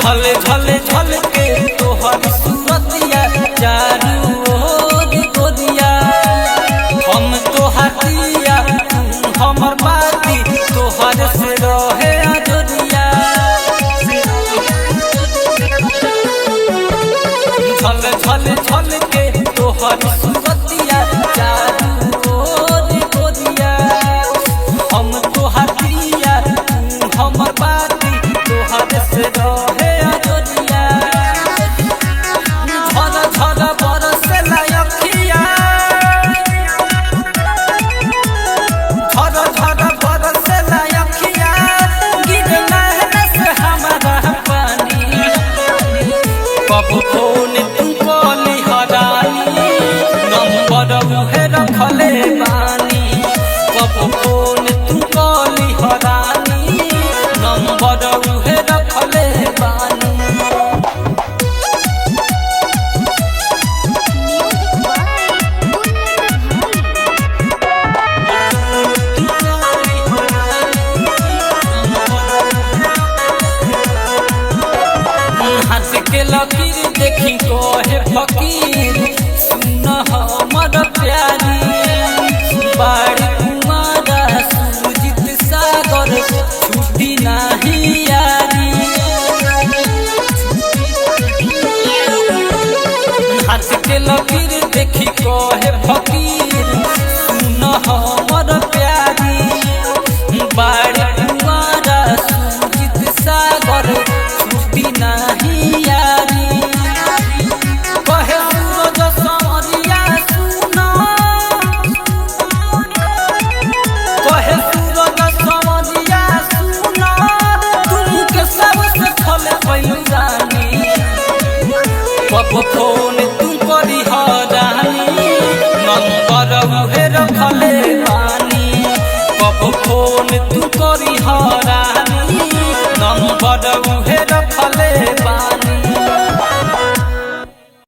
झल झल झल के तोहर सूरतिया चारू ओर गोदिया हम तोहर दिया हमर बाती तोहर से रहे अजोरिया झल झल झल के तोहर सूरतिया चारू ओर गोदिया हम तोहर दिया हमर बाती तोहर से रहे अजोरिया झल झल बरसे लायकिया झल झल बरसे लायकिया गिर नहर से हमारा पानी कब फोन तुमको लिहरानी नंबर उहे रखले बानी कब फोन तुमको लिहरानी नंबर उहे रखले बानी हाथ के लकीर देखी कहे फकीर सुन हमर प्यारी बाड़ी कुमारा सुजीत सागर छुट्टी नाही यारी हाथ के लकीर देखी कहे फकीर सुन हमर प्यारी बाड़ी कुमारा सुजीत सागर छुट्टी नाही यारी कहे सूरज समरिया सुना कहे सूरज समरिया सुना तुमके सबसे खले पैलू रानी कब फोन